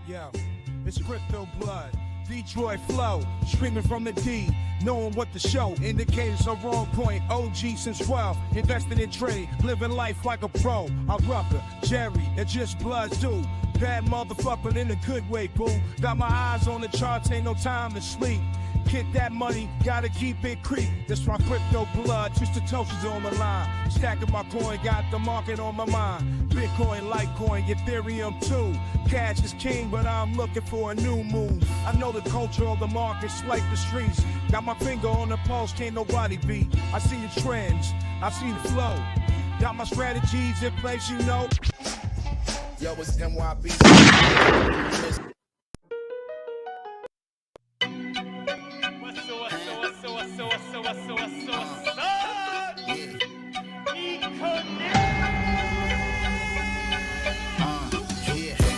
Yo, it's crypto blood. Detroit flow, streaming from the D, knowing what to show. Indicators are wrong point. OG since 12, investing in trade, living life like a pro. I'm Rucker, Jerry, and just blood too. Bad motherfucker in a good way, boo. Got my eyes on the charts, ain't no time to sleep. Get that money, gotta keep it creep. That's why crypto blood, just the toasters on the line. Stacking my coin, got the market on my mind. Bitcoin, Litecoin, Ethereum too. Cash is king, but I'm looking for a new move. I know the culture of the markets like the streets. Got my finger on the pulse, can't nobody beat. I see the trends, I see the flow. Got my strategies in place, you know. Yo, it's NYB.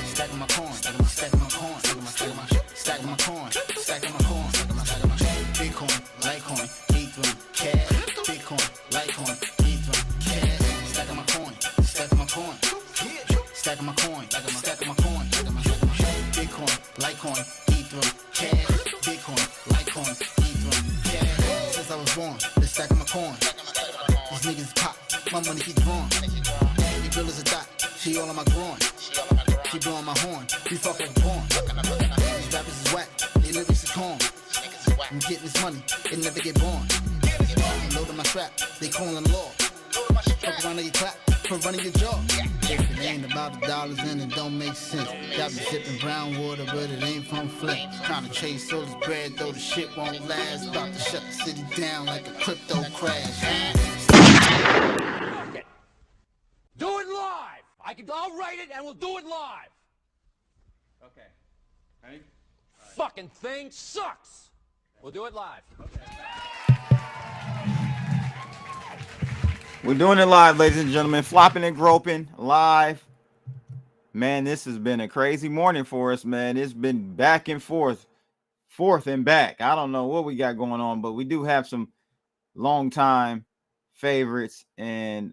Stacking my coin, stacking my coin, stacking my coin, stacking my coin, Bitcoin, Litecoin, Ethereum, cash, Bitcoin, Litecoin, Ethereum, cash, stacking my coin, stacking my coin, stacking my coin, stacking my coin, Bitcoin, Litecoin, Ethereum, cash, Bitcoin, Litecoin, Ethereum, cash. Since I was born, been stacking my coin. These niggas pop, my money keep growing. Your girl is a dot, she all on my groin. She blowing my horn, we fuck like porn. These rappers is whack, they lyrics is corn. I'm getting this money, it never get born. Loading my strap, they calling the law. Fuck around and you clap for running your jaw. If it ain't about the dollars, then it don't make sense. Got me sipping brown water, but it ain't from Flint. Trying to chase all this bread, though the shit won't last. About to shut the city down like a crypto crash. Do it live! I'll write it and we'll do it live! Okay. Ready? Fucking thing sucks! We'll do it live. We're doing it live, ladies and gentlemen. Flopping and groping live. Man, this has been a crazy morning for us, man. It's been back and forth and back. I don't know what we got going on, but we do have some long time favorites and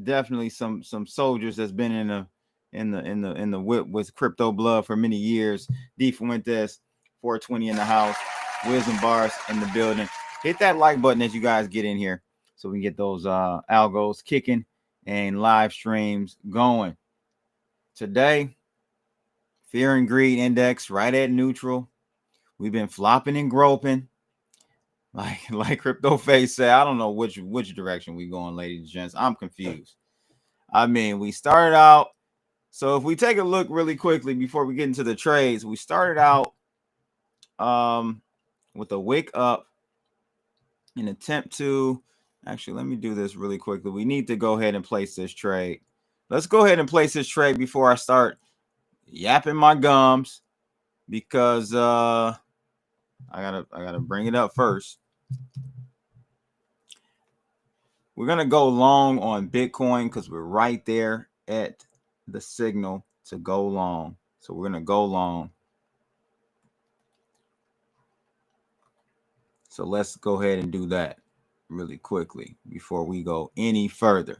definitely some soldiers that's been in the whip with crypto blood for many years. D Fuentes, 420 in the house, Wisdom Bars in the building. Hit that like button as you guys get in here so we can get those algos kicking and live streams going. Today, fear and greed index right at neutral. We've been flopping and groping. Like Crypto Face said, I don't know which direction we going, ladies and gents. I'm confused. I mean, we started out. So if we take a look really quickly before we get into the trades, we started out with a wick up, an attempt to actually, let me do this really quickly. We need to go ahead and place this trade. Let's go ahead and place this trade before I start yapping my gums, because I gotta bring it up first. We're gonna go long on Bitcoin because we're right there at the signal to go long. So we're gonna go long. So let's go ahead and do that really quickly before we go any further.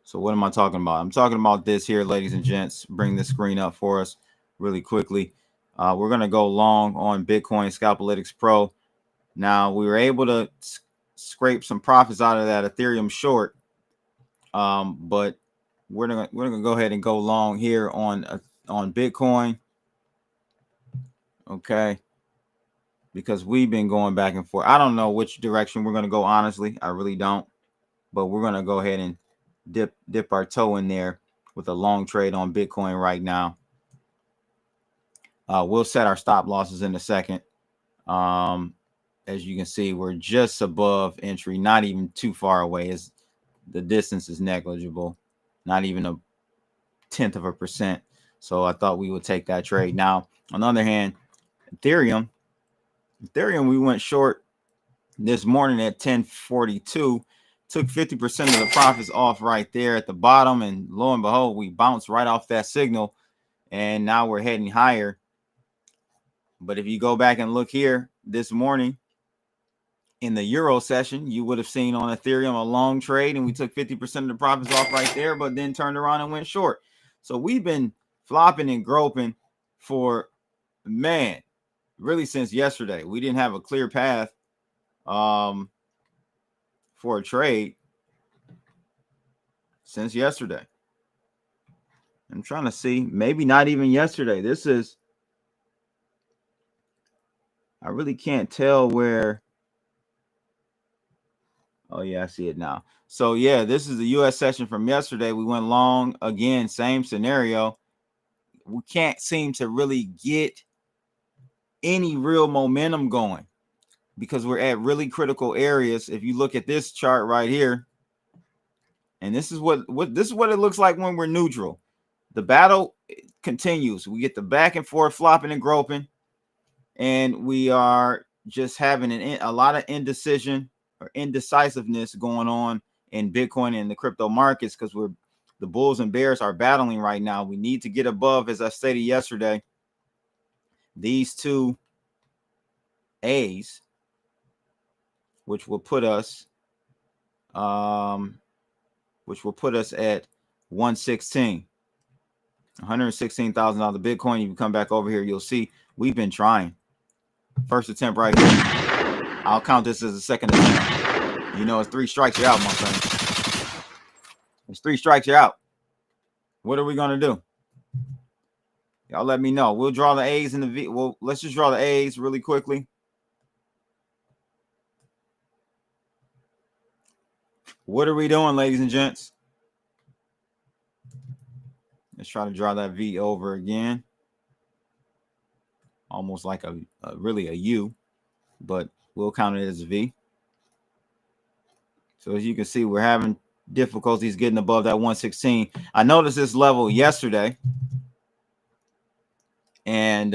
So what am I talking about? I'm talking about this here, ladies and gents. Bring the screen up for us really quickly. We're going to go long on Bitcoin Scalpalytics Pro. Now, we were able to scrape some profits out of that Ethereum short, but we're gonna go ahead and go long here on Bitcoin, okay? Because we've been going back and forth. I don't know which direction we're going to go, honestly. I really don't. But we're going to go ahead and dip our toe in there with a long trade on Bitcoin right now. We'll set our stop losses in a second. As you can see, we're just above entry, not even too far away. The distance is negligible, not even 0.1%. So I thought we would take that trade. Now, on the other hand, Ethereum, we went short this morning at 1042, took 50% of the profits off right there at the bottom, and lo and behold, we bounced right off that signal, and now we're heading higher. But if you go back and look here this morning in the Euro session, you would have seen on Ethereum a long trade, and we took 50% of the profits off right there, but then turned around and went short. So we've been flopping and groping for, man, really since yesterday. We didn't have a clear path for a trade since yesterday. I'm trying to see, maybe not even yesterday. I really can't tell where. Oh, yeah, I see it now. So, yeah, this is the U.S. session from yesterday. We went long again, same scenario. We can't seem to really get any real momentum going because we're at really critical areas. If you look at this chart right here, and this is what it looks like when we're neutral. The battle continues. We get the back and forth flopping and groping, and we are just having a lot of indecision or indecisiveness going on in Bitcoin and the crypto markets because the bulls and bears are battling right now. We need to get above, as I stated yesterday, these two A's, which will put us at 116. $116,000 Bitcoin. You can come back over here. You'll see we've been trying. First attempt right here. I'll count this as a second attempt. You know, it's 3 strikes, you're out, my friend. It's 3 strikes, you're out. What are we going to do? Y'all let me know. We'll draw the A's in the V. Well, let's just draw the A's really quickly. What are we doing, ladies and gents? Let's try to draw that V over again. Almost like really a U, but we'll count it as a V. So as you can see, we're having difficulties getting above that 116. I noticed this level yesterday. And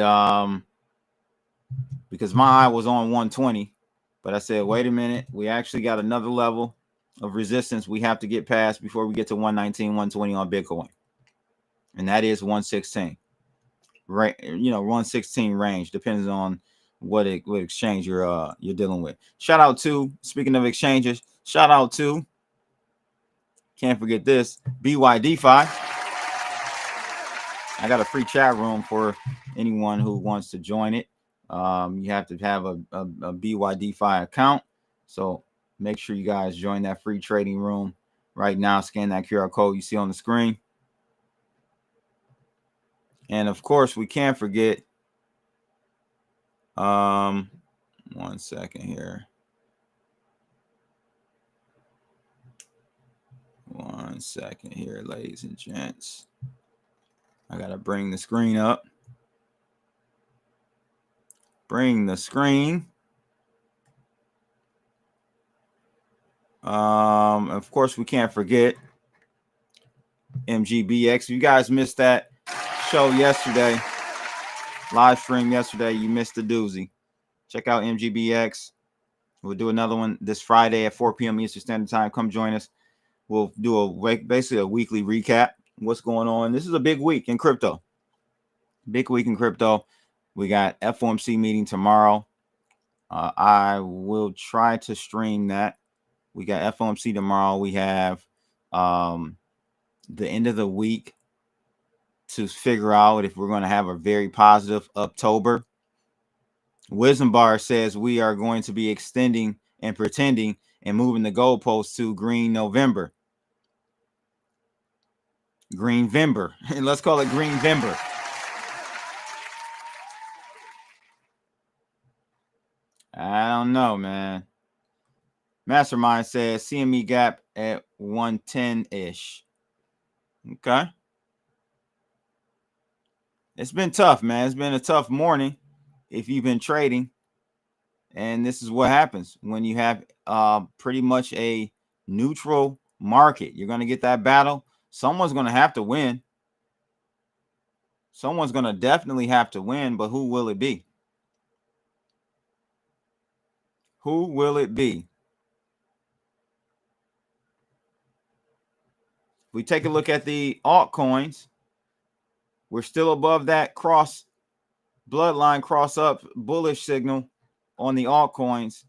because my eye was on 120, but I said, wait a minute, we actually got another level of resistance we have to get past before we get to 119, 120 on Bitcoin. And that is 116. Right, 116 range, depends on what exchange you're dealing with. Shout out to, speaking of exchanges, shout out to, can't forget this, BYDFi. I got a free chat room for anyone who wants to join it. You have to have a BYDFi account. So make sure you guys join that free trading room right now. Scan that QR code you see on the screen. And of course, we can't forget. 1 second here. 1 second here, ladies and gents. I gotta bring the screen up. Bring the screen. Of course, we can't forget MGBX. You guys missed that show yesterday, live stream yesterday. You missed the doozy. Check out MGBX. We'll do another one this Friday at 4 p.m. Eastern Standard Time. Come join us. We'll do basically a weekly recap. What's going on? This is a big week in crypto. Big week in crypto. We got FOMC meeting tomorrow. I will try to stream that. We got FOMC tomorrow. We have the end of the week to figure out if we're going to have a very positive October. Wisdom Bar says we are going to be extending and pretending and moving the goalposts to Green November. Green Vember. Let's call it Green Vember. I don't know, man. Mastermind says CME gap at 110-ish. Okay. It's been tough, man. It's been a tough morning if you've been trading. And this is what happens when you have pretty much a neutral market. You're going to get that battle. Someone's going to have to win. Someone's going to definitely have to win, but who will it be? Who will it be? If we take a look at the altcoins, we're still above that bloodline cross up bullish signal on the altcoins.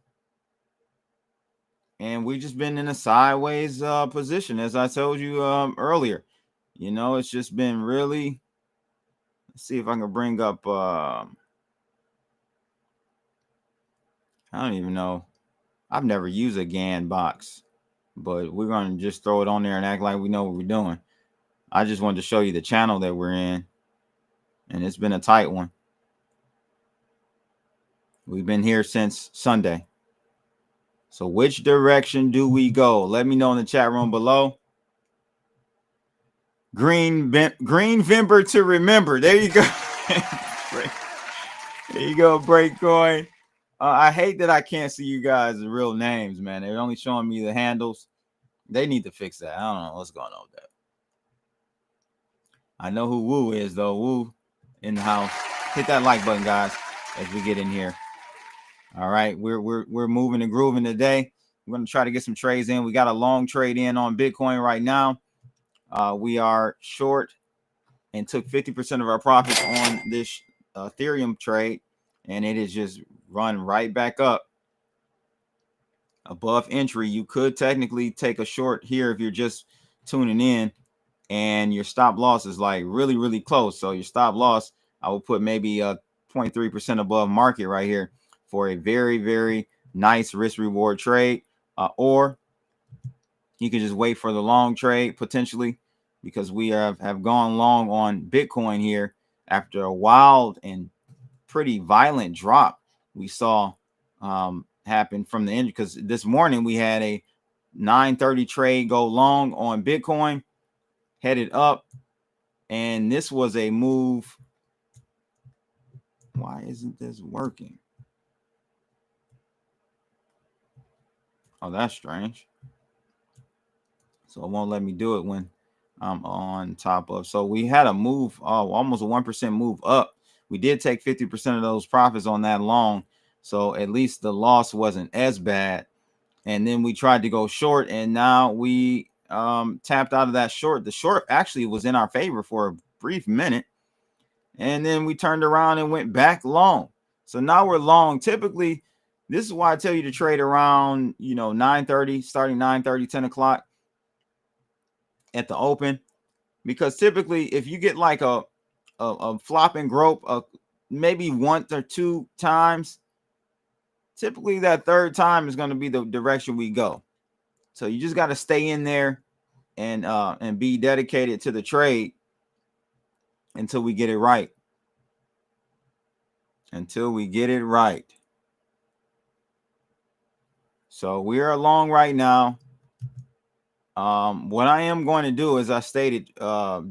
And we've just been in a sideways position, as I told you earlier. You know, it's just been really Let's see if I can bring up. I don't even know. I've never used a GAN box, but we're going to just throw it on there and act like we know what we're doing. I just wanted to show you the channel that we're in, and it's been a tight one. We've been here since Sunday. So which direction do we go? Let me know in the chat room below. Green Vember to remember. There you go. There you go, Breakcoin. I hate that I can't see you guys' real names, man. They're only showing me the handles. They need to fix that. I don't know what's going on with that. I know who Woo is, though. Woo in the house. Hit that like button, guys, as we get in here. All right, we're moving and grooving today. We're going to try to get some trades in. We got a long trade in on Bitcoin right now. We are short and took 50% of our profits on this Ethereum trade, and it is just run right back up above entry. You could technically take a short here if you're just tuning in, and your stop loss is like really, really close. So your stop loss, I will put maybe 23% above market right here for a very, very nice risk reward trade. Or you could just wait for the long trade potentially, because we have gone long on Bitcoin here after a wild and pretty violent drop we saw happen from the end. Because this morning we had a 9:30 trade go long on Bitcoin, headed up, and this was a move. Why isn't this working? Oh, that's strange. So it won't let me do it when I'm on top of. So we had a move, almost a 1% move up. We did take 50% of those profits on that long, so at least the loss wasn't as bad. And then we tried to go short, and now we tapped out of that short. The short actually was in our favor for a brief minute, and then we turned around and went back long. So now we're long. Typically, this is why I tell you to trade around 9:30, starting 9:30, 10 o'clock at the open, because typically if you get like a flop and grope maybe one or two times, typically that third time is going to be the direction we go. So you just got to stay in there and be dedicated to the trade until we get it right. So we are long right now. What I am going to do, as I stated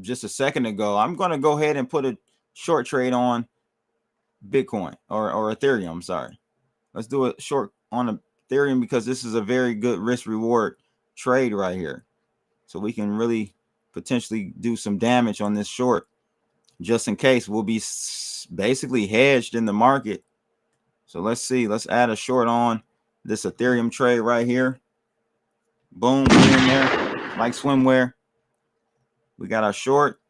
just a second ago, I'm going to go ahead and put a short trade on Bitcoin or Ethereum. I'm sorry. Let's do a short on Ethereum, because this is a very good risk reward trade right here. So we can really potentially do some damage on this short, just in case. We'll be basically hedged in the market. So let's see. Let's add a short on this Ethereum trade right here. Boom, we're in there like swimwear. We got our short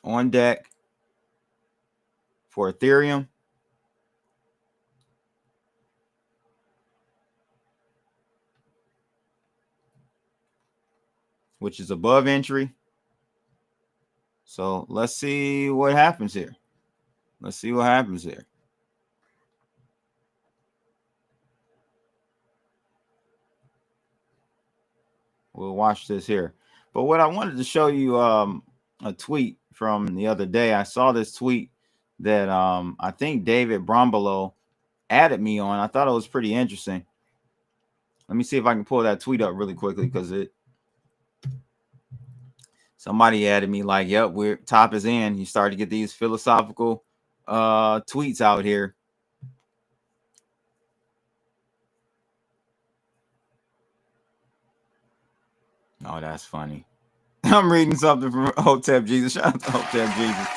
on deck for Ethereum. Which is above entry. So let's see what happens here. We'll watch this here. But what I wanted to show you a tweet from the other day. I saw this tweet that I think David Brombolo added me on. I thought it was pretty interesting. Let me see if I can pull that tweet up really quickly, because somebody added me like, yep, we're top is in. You start to get these philosophical tweets out here. Oh, that's funny. I'm reading something from Hotep Jesus. Shout out to Hotep Jesus.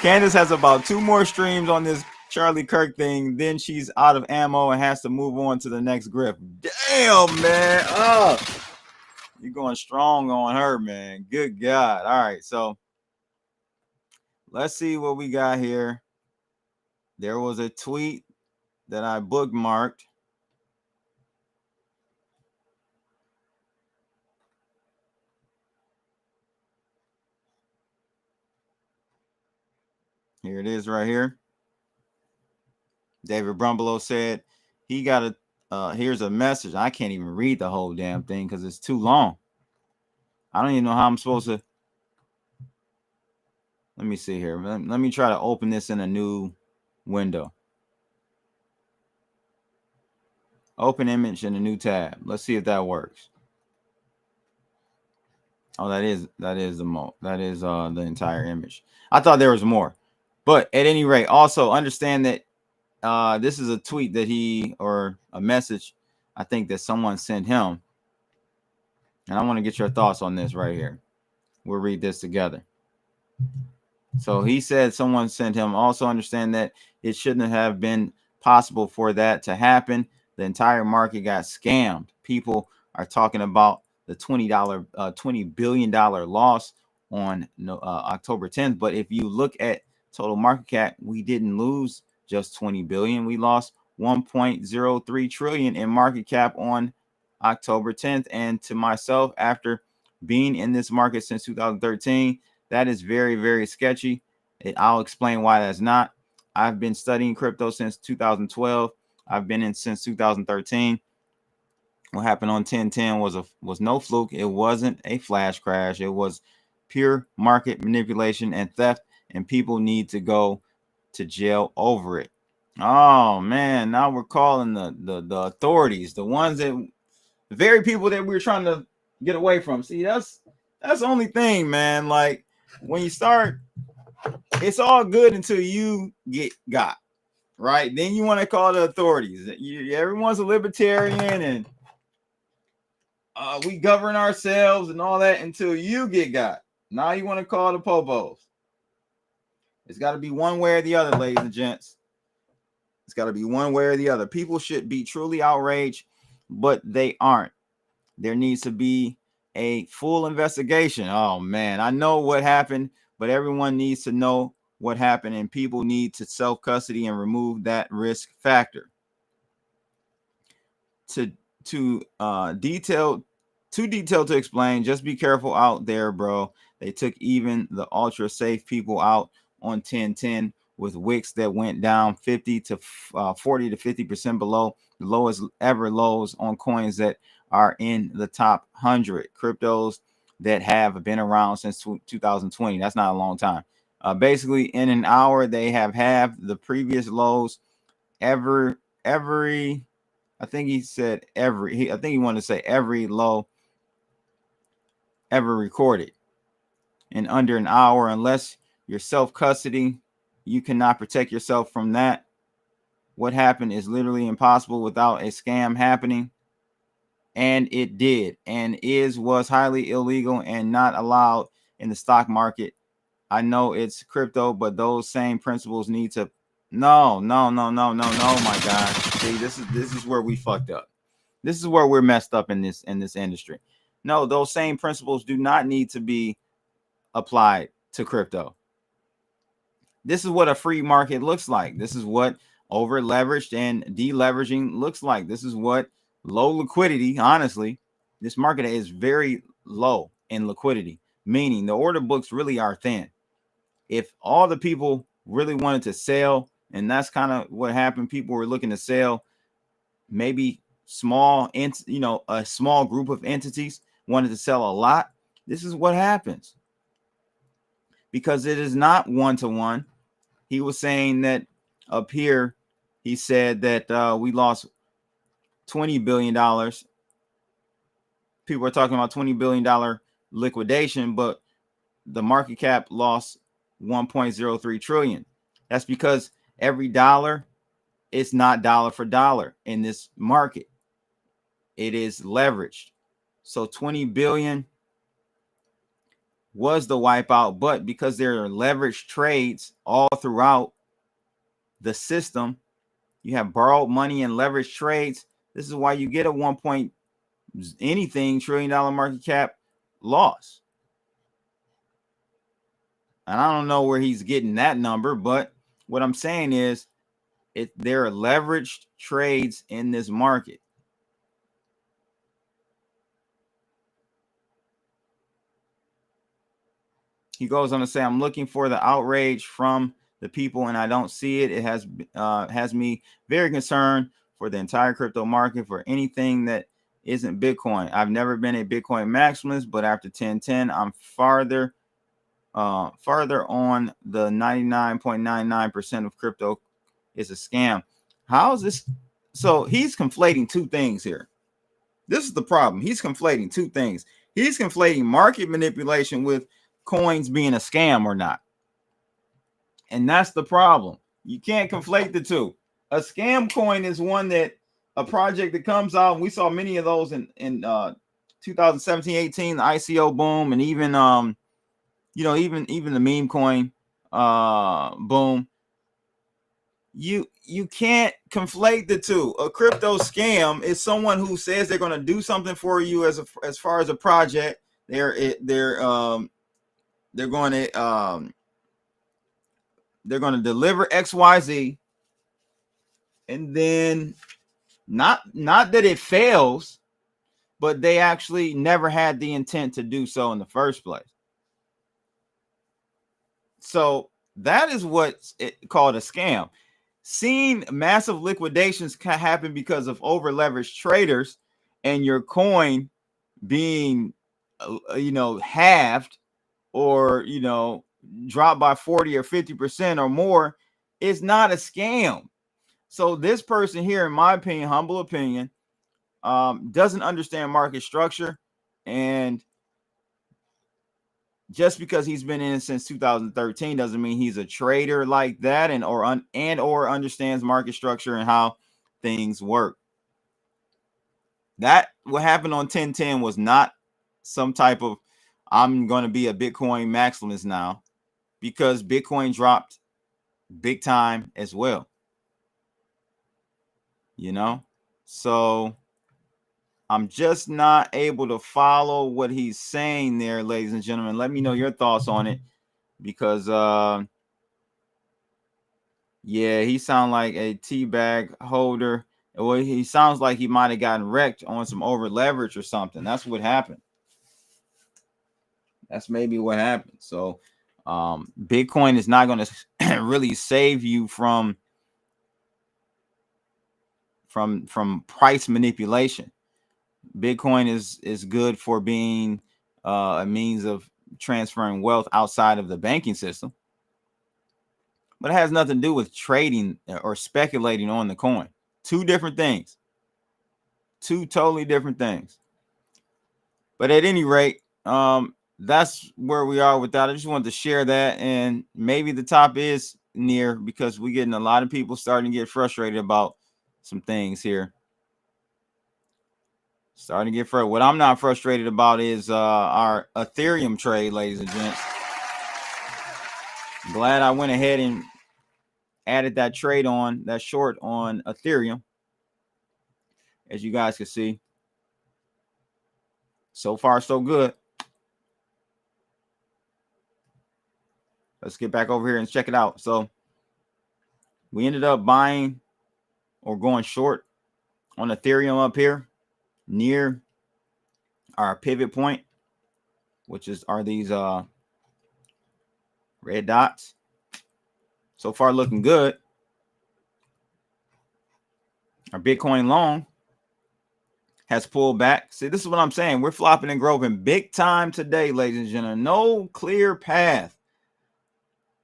Candace has about 2 more streams on this Charlie Kirk thing. Then she's out of ammo and has to move on to the next grip. Damn, man. You're going strong on her, man. Good God. All right, so let's see what we got here. There was a tweet that I bookmarked. Here it is right here. David Brumbelow said he got here's a message. I can't even read the whole damn thing because it's too long. I don't even know how I'm supposed to. Let me see here. Let me try to open this in a new window. Open image in a new tab. Let's see if that works. Oh, that is the entire image. I thought there was more. But at any rate, also understand that this is a tweet that or a message I think that someone sent him. And I want to get your thoughts on this right here. We'll read this together. So he said someone sent him, also understand that it shouldn't have been possible for that to happen. The entire market got scammed. People are talking about the $20 billion loss on October 10th. But if you look at total market cap, we didn't lose just 20 billion. We lost 1.03 trillion in market cap on October 10th. And to myself, after being in this market since 2013, that is very, very sketchy. I'll explain why that's not. I've been studying crypto since 2012. I've been in since 2013. What happened on 10/10 was no fluke. It wasn't a flash crash. It was pure market manipulation and theft, and people need to go to jail over it. Oh man, now we're calling the authorities, the ones that the very people that we're trying to get away from. See, that's the only thing, man. Like when you start, it's all good until you get got. Right, then you want to call the authorities. Everyone's a libertarian and we govern ourselves and all that until you get got. Now you want to call the popos. It's got to be one way or the other, ladies and gents. It's got to be one way or the other. People should be truly outraged, but they aren't. There needs to be a full investigation. Oh man, I know what happened, but everyone needs to know what happened, and people need to self-custody and remove that risk factor. Too detailed to explain. Just be careful out there, bro. They took even the ultra safe people out on 10/10 with wicks that went down 40 to 50% below the lowest ever lows on coins that are in the top 100 cryptos that have been around since 2020. That's not a long time. Basically, in an hour, they have halved the previous lows every. I think he said every. I think he wanted to say every low ever recorded in under an hour. Unless you're self-custody, you cannot protect yourself from that. What happened is literally impossible without a scam happening, and it did, and was highly illegal and not allowed in the stock market. I know it's crypto, but those same principles need to. No, my God. See, this is where we fucked up. This is where we're messed up in this industry. No, those same principles do not need to be applied to crypto. This is what a free market looks like. This is what over leveraged and deleveraging looks like. This is what low liquidity, honestly, this market is very low in liquidity, meaning the order books really are thin. If all the people really wanted to sell, and that's kind of what happened, people were looking to sell, maybe a small group of entities wanted to sell a lot. This is what happens because it is not one-to-one. He was saying that up here, he said that we lost $20 billion. People are talking about $20 billion liquidation, but the market cap lost 1.03 trillion. That's because every dollar is not dollar for dollar in this market. It is leveraged. So 20 billion was the wipeout, but because there are leveraged trades all throughout the system, you have borrowed money and leveraged trades. This is why you get a 1 point anything trillion dollar market cap loss. And I don't know where he's getting that number, but what I'm saying is there are leveraged trades in this market. He goes on to say, I'm looking for the outrage from the people, and I don't see it. It has me very concerned for the entire crypto market, for anything that isn't Bitcoin. I've never been a Bitcoin maximalist, but after 1010, I'm farther on the 99.99% of crypto is a scam. How is this? So he's conflating two things here. This is the problem. He's conflating two things. He's conflating market manipulation with coins being a scam or not. And that's the problem. You can't conflate the two. A scam coin is one that a project that comes out, and we saw many of those in 2017, 18, the ICO boom, and even even the meme coin boom. You can't conflate the two. A crypto scam is someone who says they're going to do something for you as far as a project. They're going to deliver XYZ, and then not that it fails, but they actually never had the intent to do so in the first place. So that is what's called a scam. Seeing massive liquidations can happen because of over leveraged traders, and your coin being halved or dropped by 40 or 50% or more is not a scam. So this person here, in my opinion, humble opinion, doesn't understand market structure, and just because he's been in it since 2013 doesn't mean he's a trader like that and or understands market structure and how things work. That what happened on 1010 was not some type of I'm going to be a Bitcoin maximalist now, because Bitcoin dropped big time as well. So I'm just not able to follow what he's saying there, ladies and gentlemen. Let me know your thoughts on it, because he sounds like a teabag holder. Well, he sounds like he might have gotten wrecked on some over leverage or something. That's what happened. That's maybe what happened. So Bitcoin is not going to really save you from price manipulation. Bitcoin is good for being a means of transferring wealth outside of the banking system, but it has nothing to do with trading or speculating on the coin. Two different things. Two totally different things. But at any rate, that's where we are with that. I just wanted to share that, and maybe the top is near, because we're getting a lot of people starting to get frustrated about some things here. Starting to get frustrated. What I'm not frustrated about is our Ethereum trade, ladies and gents. Glad I went ahead and added that trade on, that short on Ethereum. As you guys can see, so far so good. Let's get back over here and check it out. So we ended up buying or going short on Ethereum up here near our pivot point, which are these red dots. So far looking good. Our Bitcoin long has pulled back. See, this is what I'm saying. We're flopping and groping big time today, ladies and gentlemen. No clear path.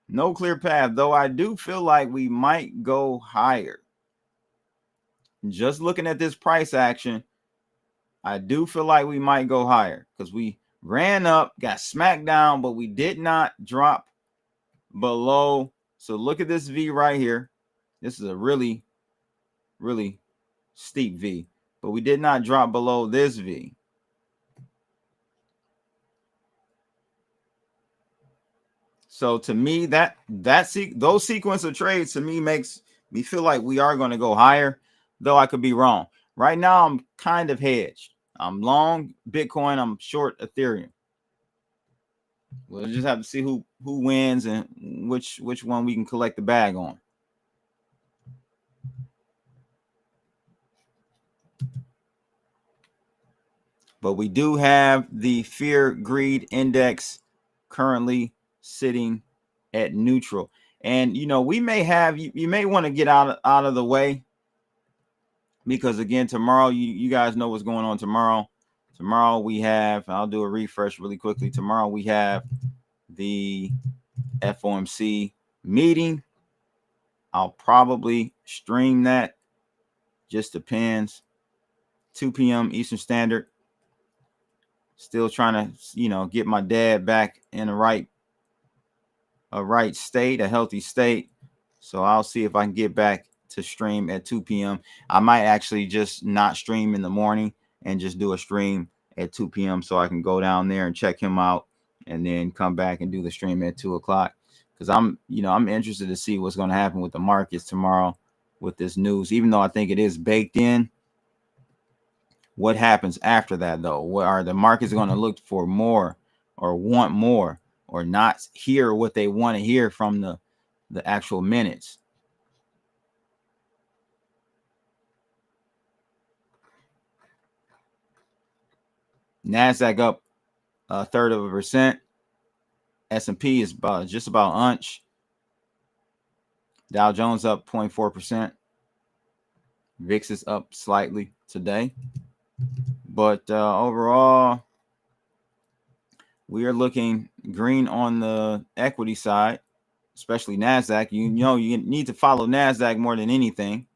No clear path, though I do feel like we might go higher. Just looking at this price action, I do feel like we might go higher, because we ran up, got smacked down, but we did not drop below. So look at this V right here. This is a really, really steep V, but we did not drop below this V. So to me, those sequence of trades to me makes me feel like we are going to go higher, though I could be wrong. Right now, I'm kind of hedged. I'm long Bitcoin. I'm short Ethereum. We'll just have to see who wins and which one we can collect the bag on. But we do have the fear greed index currently sitting at neutral. And, you know, we may have, you may want to get out of the way, because again, tomorrow, you guys know what's going on tomorrow. Tomorrow we have, I'll do a refresh really quickly. Tomorrow we have the FOMC meeting. I'll probably stream that. Just depends. 2 p.m. Eastern Standard. Still trying to, you know, get my dad back in a right state, a healthy state. So I'll see if I can get back to stream at 2 p.m. I might actually just not stream in the morning and just do a stream at 2 p.m. so I can go down there and check him out and then come back and do the stream at 2 o'clock. Because I'm interested to see what's going to happen with the markets tomorrow with this news, even though I think it is baked in. What happens after that, though? What are the markets going to look for more or want more or not hear what they want to hear from the actual minutes? NASDAQ up 1/3%. S&P is just about unch. Dow Jones up 0.4%. VIX is up slightly today. But overall, we are looking green on the equity side, especially NASDAQ. You know, you need to follow NASDAQ more than anything,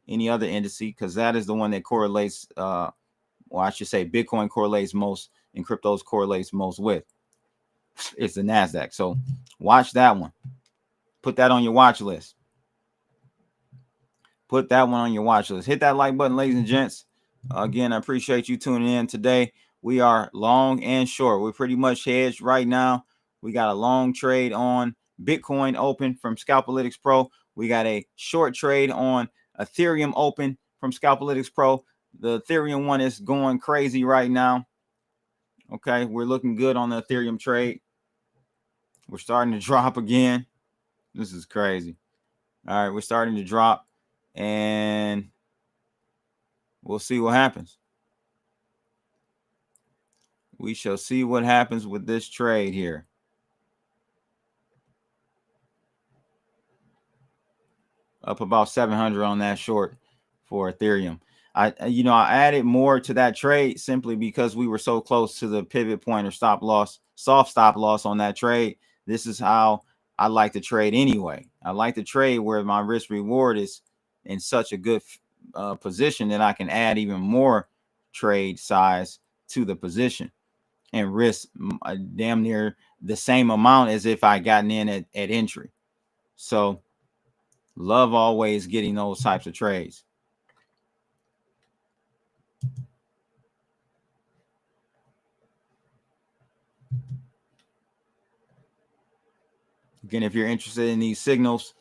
any other indice, because that is the one that correlates, well, I should say Bitcoin correlates most and cryptos correlates most with. It's the NASDAQ. So watch that one. Put that on your watch list. Put that one on your watch list. Hit that like button, ladies and gents. Again, I appreciate you tuning in today. We are long and short. We're pretty much hedged right now. We got a long trade on Bitcoin open from Scalpalytics Pro. We got a short trade on Ethereum open from Scalpalytics Pro. The Ethereum one is going crazy right now. Okay, we're looking good on the Ethereum trade. We're starting to drop again. This is crazy. All right, we're starting to drop, and we'll see what happens. We shall see what happens with this trade here. Up about 700 on that short for Ethereum. I added more to that trade simply because we were so close to the pivot point or stop loss, soft stop loss on that trade. This is how I like to trade anyway. I like to trade where my risk reward is in such a good position that I can add even more trade size to the position and risk damn near the same amount as if I gotten in at entry. So love always getting those types of trades. Again, if you're interested in these signals,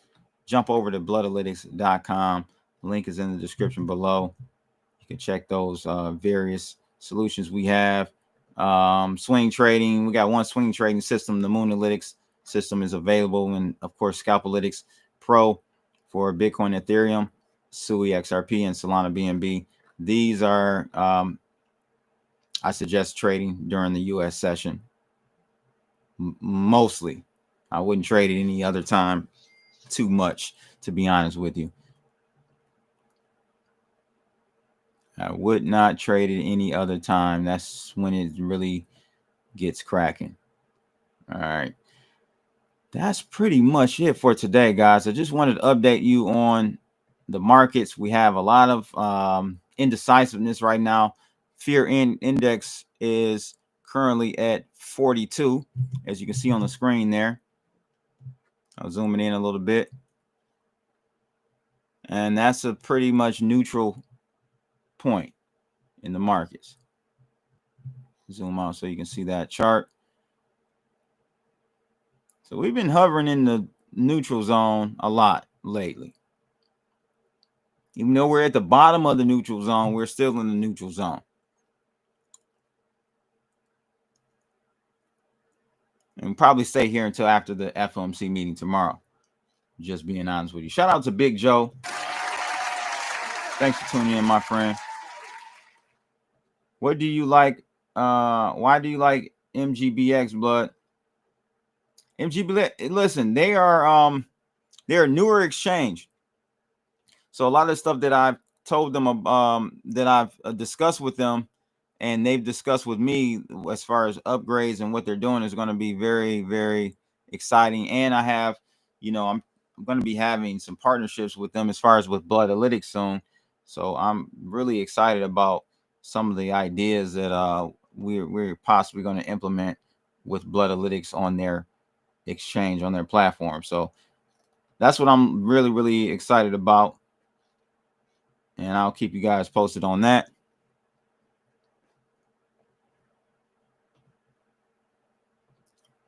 jump over to bloodalytics.com. Link is in the description below. You can check those various solutions we have. Swing trading. We got one swing trading system. The Moonalytics system is available. And, of course, Scalpalytics Pro for Bitcoin, Ethereum, SUI, XRP, and Solana BNB. These are, I suggest trading during the U.S. session. Mostly. I wouldn't trade it any other time too much, to be honest with you. I would not trade it any other time. That's when it really gets cracking. All right. That's pretty much it for today, guys. I just wanted to update you on the markets. We have a lot of indecisiveness right now. Fear index is currently at 42, as you can see on the screen there. I'll zoom it in a little bit. And that's a pretty much neutral point in the markets. Zoom out so you can see that chart. So we've been hovering in the neutral zone a lot lately. Even though we're at the bottom of the neutral zone, we're still in the neutral zone. And we'll probably stay here until after the FOMC meeting tomorrow. Just being honest with you. Shout out to Big Joe. Thanks for tuning in, my friend. What do you like? Why do you like MGBX, Blood? MGB, listen, they're a newer exchange. So a lot of the stuff that I've told them, that I've discussed with them, and they've discussed with me as far as upgrades and what they're doing is going to be very, very exciting. And I have, I'm going to be having some partnerships with them as far as with Bloodalytics soon. So I'm really excited about some of the ideas that we're possibly going to implement with Bloodalytics on their exchange, on their platform. So that's what I'm really, really excited about. And I'll keep you guys posted on that.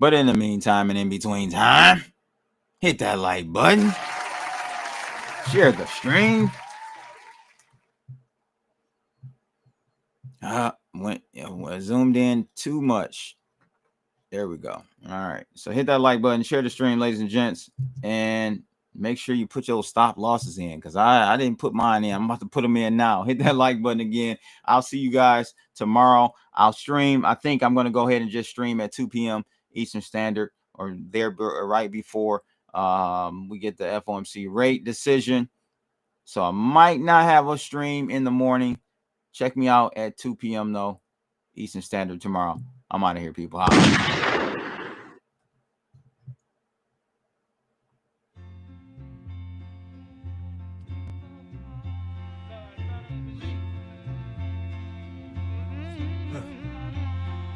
But in the meantime and in between time, hit that like button. Share the stream. Went zoomed in too much. There we go. All right. So hit that like button, share the stream, ladies and gents, and make sure you put your stop losses in, because I didn't put mine in. I'm about to put them in now. Hit that like button again. I'll see you guys tomorrow. I'll stream. I think I'm going to go ahead and just stream at 2 p.m. Eastern Standard, or there right before we get the FOMC rate decision. So I might not have a stream in the morning. Check me out at 2 p.m. though, Eastern Standard tomorrow. I'm out of here, people.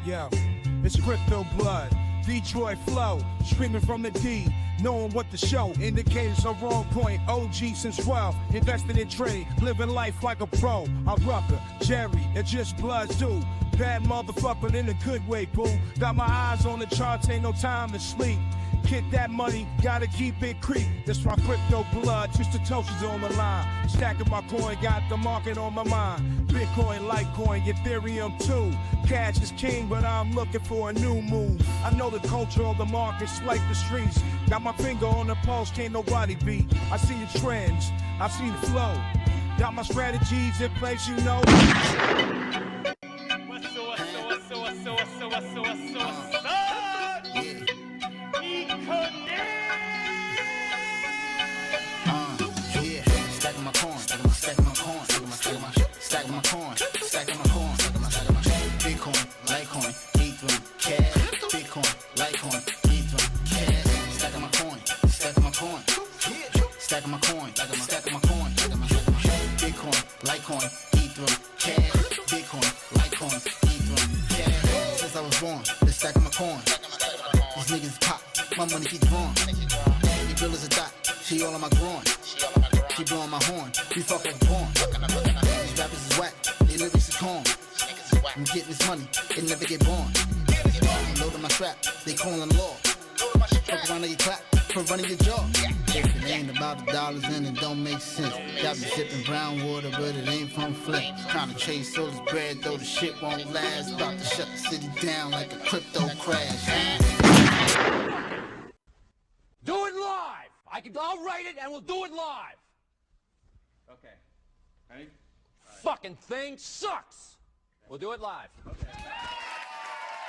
Yo, it's crypto blood, Detroit flow, streaming from the D, knowing what to show, indicators are wrong point, OG since 12, investing in trade, living life like a pro, I'm Rucker, Jerry, it's just blood too, bad motherfucker but in a good way, boo, got my eyes on the charts, ain't no time to sleep. Get that money, gotta keep it creep. That's why crypto blood, just the toasters on the line. Stacking my coin, got the market on my mind. Bitcoin, Litecoin, Ethereum too. Cash is king, but I'm looking for a new move. I know the culture of the markets like the streets. Got my finger on the pulse, can't nobody beat. I see the trends, I see the flow. Got my strategies in place, you know. Stacking my coin, stacking my coin, stacking my coin, stacking my coin, Bitcoin, Litecoin, Ethereum, cash, Bitcoin, Litecoin, Ethereum, cash, stacking my coin, stacking my coin, stacking my coin, stacking my coin, Bitcoin, Litecoin, Ethereum, cash, Bitcoin, Litecoin, Ethereum, cash. Since I was born, been stacking my coin. These niggas pop, my money keep growing. Your bill is a dot, she all on my groin. She blowing my horn, we fuck like porn. These rappers is whack, they lyrics is corn. I'm getting this money, it never get born. I'm loading my strap, they calling the law. Fuck around and get clapped for running your jaw. If it ain't about the dollars, then it don't make sense. Got me sipping brown water, but it ain't from Flint. Trying to chase all this bread, though the shit won't last. About to shut the city down like a crypto crash. Do it live! I'll write it and we'll do it live! Okay. Ready? Fucking thing sucks! We'll do it live. Okay.